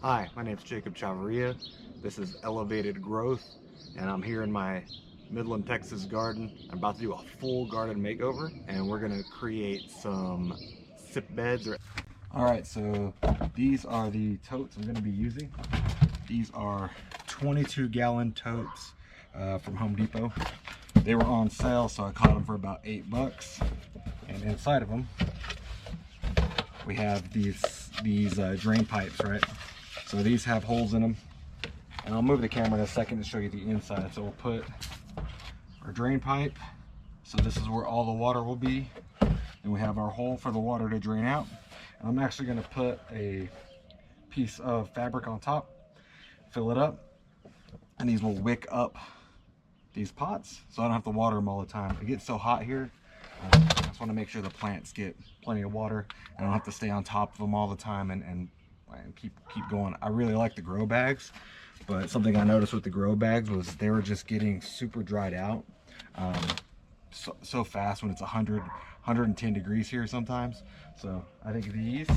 Hi, my name is Jacob Chavi. This is Elevated Growth, and I'm here in my Midland, Texas garden. I'm about to do a full garden makeover, and we're gonna create some sip beds. All right, so these are the totes I'm gonna be using. These are 22-gallon totes from Home Depot. They were on sale, so I caught them for about $8. And inside of them, we have these drain pipes, right? So these have holes in them, and I'll move the camera in a second to show you the inside. So we'll put our drain pipe. So this is where all the water will be, and we have our hole for the water to drain out. And I'm actually going to put a piece of fabric on top, fill it up, and these will wick up these pots, so I don't have to water them all the time. It gets so hot here. I just want to make sure the plants get plenty of water. I don't have to stay on top of them all the time and keep going. I really like the grow bags, but something I noticed with the grow bags was they were just getting super dried out so fast when it's 110 degrees here sometimes. So I think these,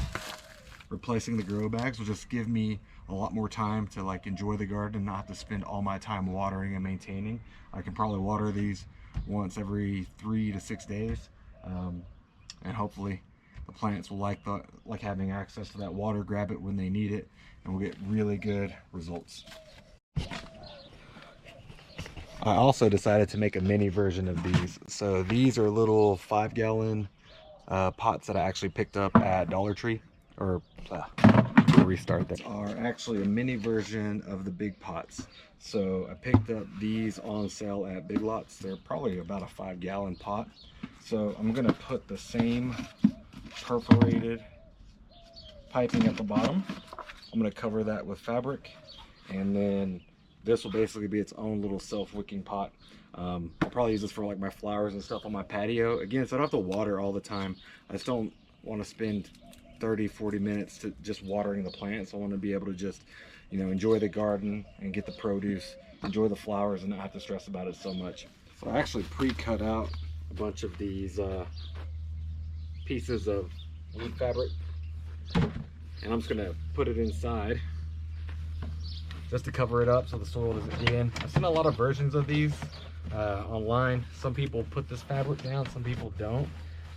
replacing the grow bags, will just give me a lot more time to like enjoy the garden and not have to spend all my time watering and maintaining. I can probably water these once every 3 to 6 days, and hopefully the plants will like having access to that water, grab it when they need it, and we'll get really good results. I also decided to make a mini version of these. So these are little 5-gallon pots that I actually picked up at Dollar Tree, or restart that. Are actually a mini version of the big pots. So I picked up these on sale at Big Lots. They're probably about a 5-gallon pot. So I'm gonna put the same perforated piping at the bottom. I'm gonna cover that with fabric, and then this will basically be its own little self-wicking pot. I'll probably use this for like my flowers and stuff on my patio. Again, so I don't have to water all the time. I just don't want to spend 30-40 minutes to just watering the plants. I want to be able to just, enjoy the garden and get the produce, enjoy the flowers, and not have to stress about it so much. So I actually pre-cut out a bunch of these pieces of weed fabric, and I'm just gonna put it inside just to cover it up so the soil doesn't get in. I've seen a lot of versions of these online. Some people put this fabric down, some people don't.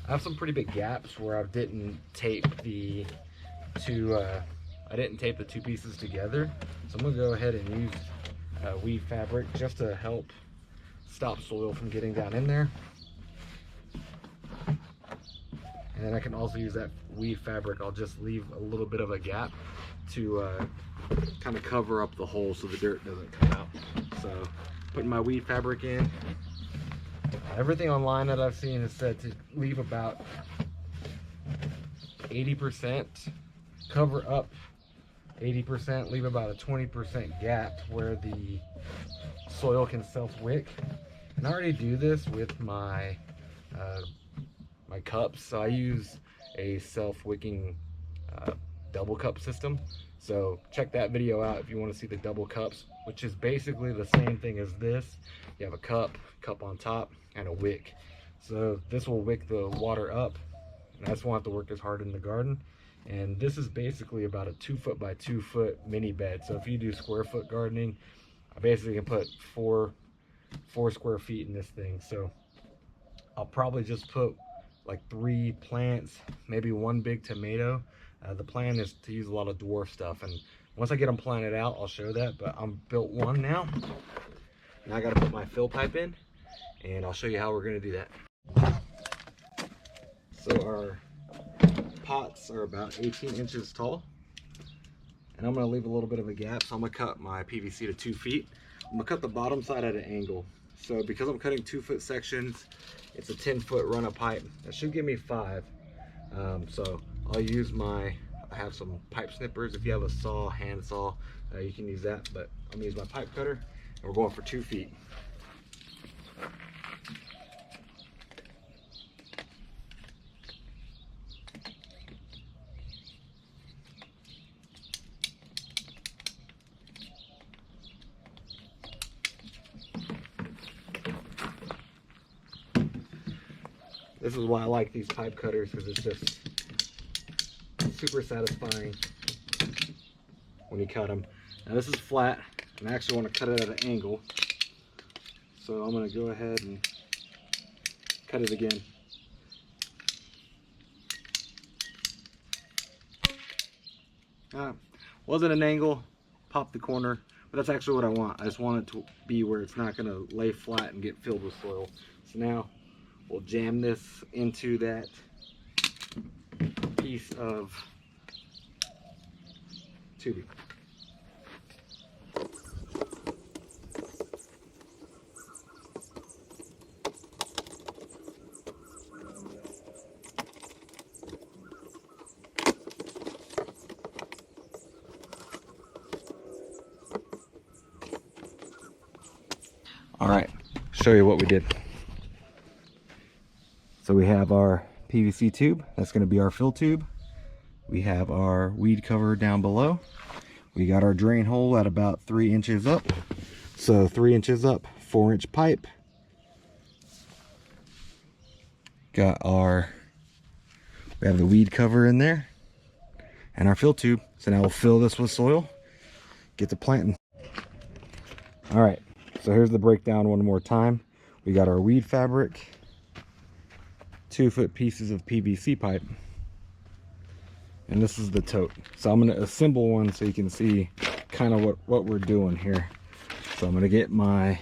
I have some pretty big gaps where I didn't tape the two pieces together. So I'm gonna go ahead and use weed fabric just to help stop soil from getting down in there. And then I can also use that weed fabric. I'll just leave a little bit of a gap to kind of cover up the hole so the dirt doesn't come out. So putting my weed fabric in. Everything online that I've seen has said to leave about 80%, cover up 80%, leave about a 20% gap where the soil can self-wick. And I already do this with my my cups. So I use a self-wicking double cup system. So check that video out if you want to see the double cups, which is basically the same thing as this. You have a cup on top, and a wick. So this will wick the water up, and I just won't have to work as hard in the garden. And this is basically about a 2-foot by 2-foot mini bed. So if you do square foot gardening, I basically can put four square feet in this thing. So I'll probably just put like 3 plants, maybe 1 big tomato. The plan is to use a lot of dwarf stuff, and once I get them planted out, I'll show that. But I'm built one now. Now I got to put my fill pipe in, and I'll show you how we're going to do that. So our pots are about 18 inches tall, and I'm going to leave a little bit of a gap. So I'm going to cut my PVC to 2 feet. I'm going to cut the bottom side at an angle. So because I'm cutting 2-foot sections, it's a 10-foot run of pipe. That should give me 5. So I'll use I have some pipe snippers. If you have a saw, hand saw, you can use that, but I'm going to use my pipe cutter, and we're going for 2 feet. This is why I like these pipe cutters, because it's just super satisfying when you cut them. Now this is flat, and I actually want to cut it at an angle. So I'm going to go ahead and cut it again. Wasn't an angle, pop the corner, but that's actually what I want. I just want it to be where it's not going to lay flat and get filled with soil. So now we'll jam this into that piece of tubing. All right, show you what we did. So we have our PVC tube. That's going to be our fill tube. We have our weed cover down below. We got our drain hole at about 3 inches up. So 3 inches up, 4-inch pipe. We have the weed cover in there and our fill tube. So now we'll fill this with soil, get to planting. All right. So here's the breakdown one more time. We got our weed fabric, 2-foot pieces of PVC pipe, and this is the tote. So I'm going to assemble one so you can see kind of what we're doing here. So I'm going to get my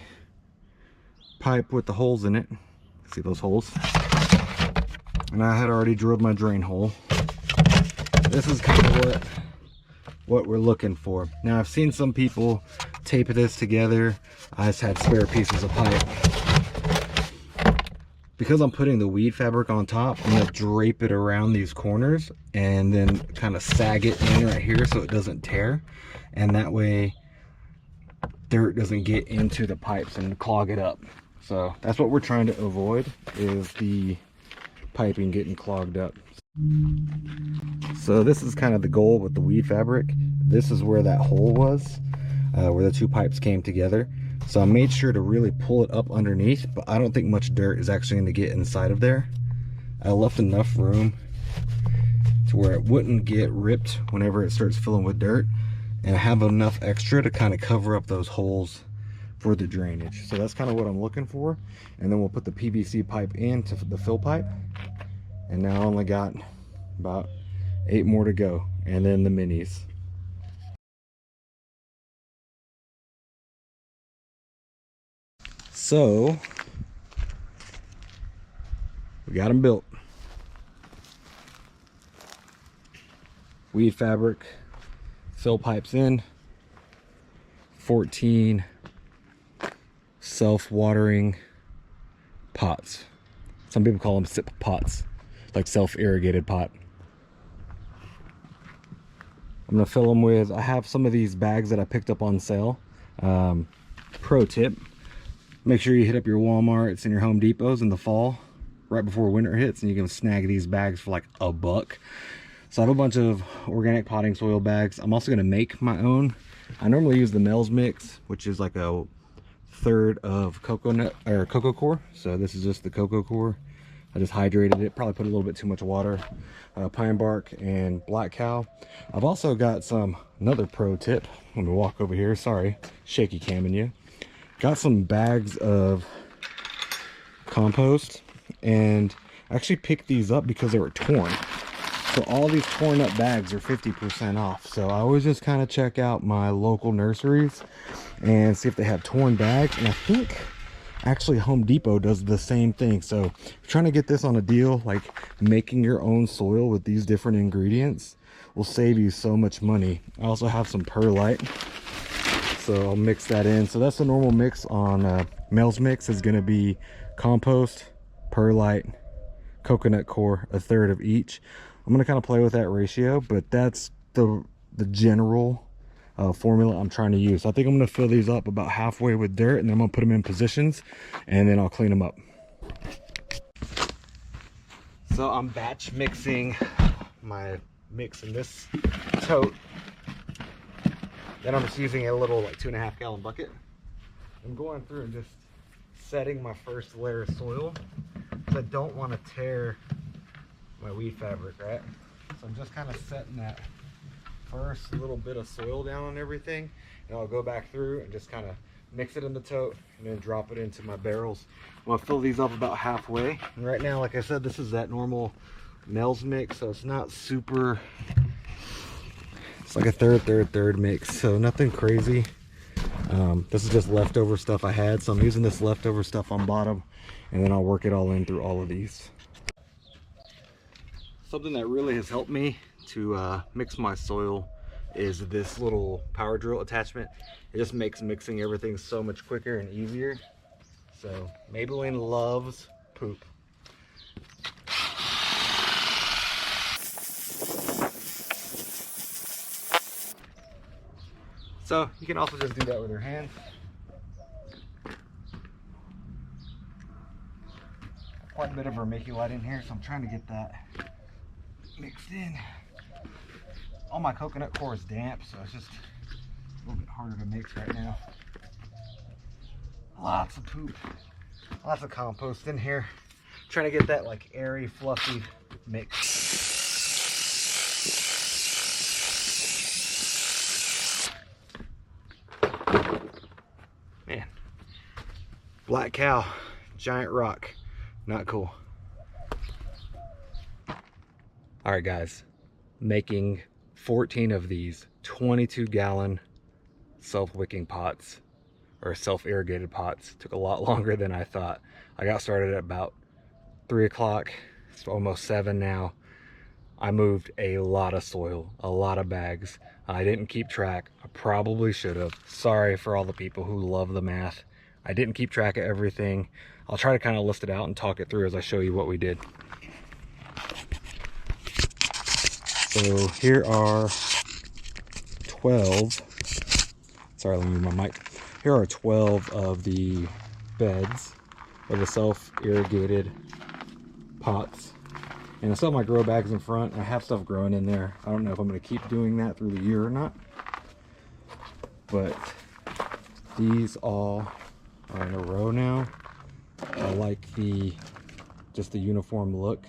pipe with the holes in it. See those holes? And I had already drilled my drain hole. This is kind of what we're looking for. Now I've seen some people tape this together. I just had spare pieces of pipe. Because I'm putting the weed fabric on top, I'm going to drape it around these corners and then kind of sag it in right here so it doesn't tear, and that way dirt doesn't get into the pipes and clog it up. So that's what we're trying to avoid, is the piping getting clogged up. So this is kind of the goal with the weed fabric. This is where that hole was, where the two pipes came together. So I made sure to really pull it up underneath, but I don't think much dirt is actually going to get inside of there. I left enough room to where it wouldn't get ripped whenever it starts filling with dirt, and I have enough extra to kind of cover up those holes for the drainage. So that's kind of what I'm looking for. And then we'll put the PVC pipe into the fill pipe. And now I only got about 8 more to go, and then the minis. So we got them built. Weed fabric, fill pipes in, 14 self-watering pots. Some people call them sip pots, like self-irrigated pot. I'm gonna fill them with, I have some of these bags that I picked up on sale. Pro tip, make sure you hit up your Walmarts and your Home Depots in the fall, right before winter hits, and you can snag these bags for like $1. So I have a bunch of organic potting soil bags. I'm also gonna make my own. I normally use the Mel's Mix, which is like a third of coconut or cocoa core. So this is just the cocoa core. I just hydrated it, probably put a little bit too much water, pine bark and black cow. I've also got another pro tip. Let me walk over here, sorry, shaky camming you. Got some bags of compost, and I actually picked these up because they were torn. So all these torn up bags are 50% off. So I always just kind of check out my local nurseries and see if they have torn bags. And I think actually Home Depot does the same thing. So trying to get this on a deal, like making your own soil with these different ingredients will save you so much money. I also have some perlite, so I'll mix that in. So that's the normal mix on Mel's Mix, is going to be compost, perlite, coconut core, a third of each. I'm going to kind of play with that ratio, but that's the general formula I'm trying to use. So I think I'm going to fill these up about halfway with dirt, and then I'm going to put them in positions, and then I'll clean them up. So I'm batch mixing my mix in this tote. Then I'm just using a little like 2.5 gallon bucket. I'm going through and just setting my first layer of soil, because I don't want to tear my weed fabric, right? So I'm just kind of setting that first little bit of soil down on everything, and I'll go back through and just kind of mix it in the tote and then drop it into my barrels. I'm gonna fill these up about halfway. And right now, like I said, this is that normal Mel's mix, so it's not super, it's like a third mix, so nothing crazy. This is just leftover stuff I had, so I'm using this leftover stuff on bottom, and then I'll work it all in through all of these. Something that really has helped me to mix my soil is this little power drill attachment. It just makes mixing everything so much quicker and easier. So Maybelline loves poop. So you can also just do that with your hand. Quite a bit of vermiculite in here, so I'm trying to get that mixed in. All my coconut core is damp, so it's just a little bit harder to mix right now. Lots of poop, lots of compost in here. Trying to get that like airy, fluffy mix. Man, black cow, giant rock, not cool. All right, guys, making 14 of these 22-gallon self-wicking pots, or self-irrigated pots, took a lot longer than I thought. I got started at about 3 o'clock. It's almost 7 now. I moved a lot of soil, a lot of bags. I didn't keep track. I probably should have. Sorry for all the people who love the math. I didn't keep track of everything. I'll try to kind of list it out and talk it through as I show you what we did. So here are 12, sorry, let me move my mic. Here are 12 of the beds of the self-irrigated pots. And I still have my grow bags in front. I have stuff growing in there. I don't know if I'm going to keep doing that through the year or not. But these all are in a row now. I like just the uniform look.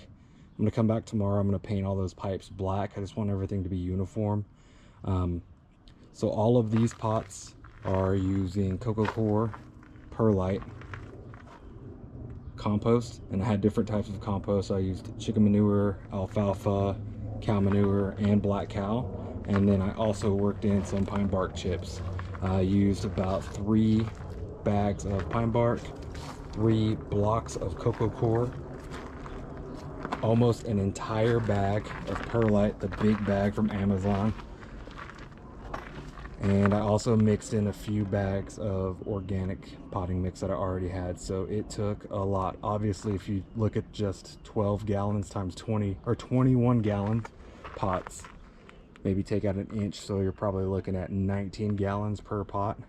I'm gonna come back tomorrow. I'm gonna paint all those pipes black. I just want everything to be uniform. So all of these pots are using coco coir, perlite, compost, and I had different types of compost. I used chicken manure, alfalfa, cow manure, and black cow. And then I also worked in some pine bark chips. I used about 3 bags of pine bark, 3 blocks of coco coir, almost an entire bag of perlite, the big bag from Amazon. And I also mixed in a few bags of organic potting mix that I already had. So it took a lot. Obviously, if you look at just 12 gallons times 20 or 21 gallon pots, maybe take out an inch, so you're probably looking at 19 gallons per pot.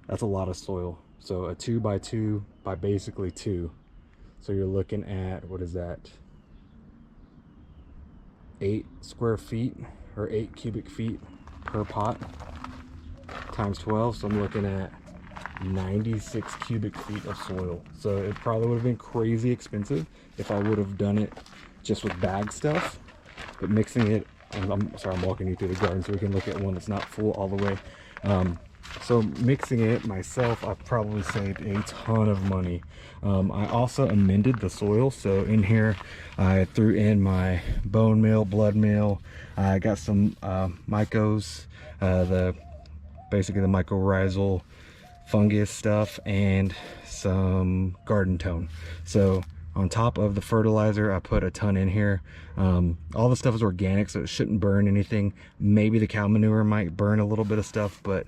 That's a lot of soil. So a 2 by 2 by basically 2. So you're looking at, what is that? 8 square feet or 8 cubic feet per pot times 12. So I'm looking at 96 cubic feet of soil. So it probably would have been crazy expensive if I would have done it just with bag stuff. But mixing it, I'm sorry, I'm walking you through the garden so we can look at one that's not full all the way. So mixing it myself, I probably saved a ton of money. I also amended the soil. So in here, I threw in my bone meal, blood meal. I got some mycos, basically the mycorrhizal fungus stuff, and some garden tone. So on top of the fertilizer, I put a ton in here. All the stuff is organic, so it shouldn't burn anything. Maybe the cow manure might burn a little bit of stuff, but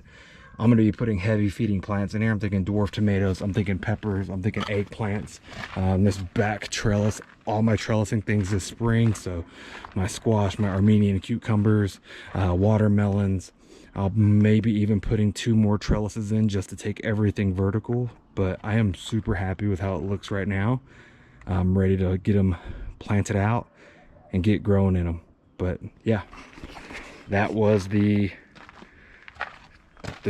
I'm going to be putting heavy feeding plants in here. I'm thinking dwarf tomatoes, I'm thinking peppers, I'm thinking eggplants. This back trellis, all my trellising things this spring, so my squash, my Armenian cucumbers, watermelons. I'll maybe even putting 2 more trellises in just to take everything vertical, but I am super happy with how it looks right now. I'm ready to get them planted out and get growing in them. But yeah, that was the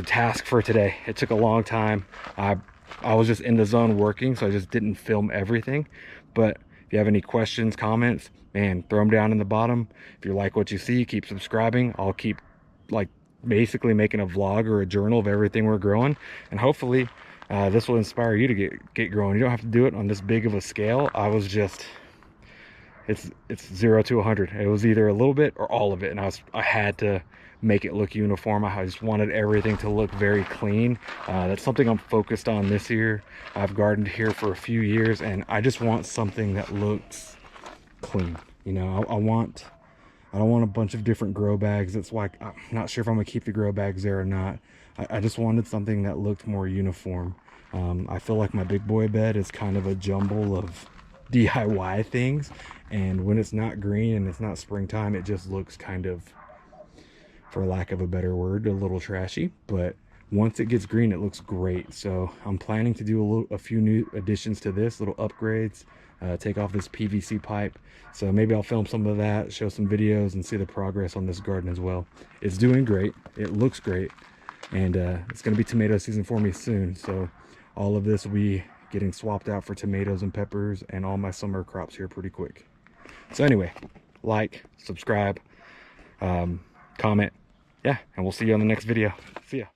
task for today. It took a long time. I was just in the zone working, so I just didn't film everything. But if you have any questions, comments, man, throw them down in the bottom. If you like what you see, keep subscribing. I'll keep like basically making a vlog or a journal of everything we're growing, and hopefully this will inspire you to get growing. You don't have to do it on this big of a scale. I was just, it's 0 to 100. It was either a little bit or all of it, and I had to make it look uniform. I just wanted everything to look very clean. That's something I'm focused on this year. I've gardened here for a few years, and I just want something that looks clean. You know, I don't want a bunch of different grow bags. It's like, I'm not sure if I'm gonna keep the grow bags there or not. I just wanted something that looked more uniform. I feel like my big boy bed is kind of a jumble of DIY things, and when it's not green and it's not springtime, it just looks kind of, for lack of a better word, a little trashy. But once it gets green, it looks great. So I'm planning to do a few new additions to this, little upgrades, take off this PVC pipe. So maybe I'll film some of that, show some videos, and see the progress on this garden as well. It's doing great, it looks great, and it's going to be tomato season for me soon. So all of this will be getting swapped out for tomatoes and peppers and all my summer crops here pretty quick. So anyway, like, subscribe, comment, yeah, and we'll see you on the next video. See ya.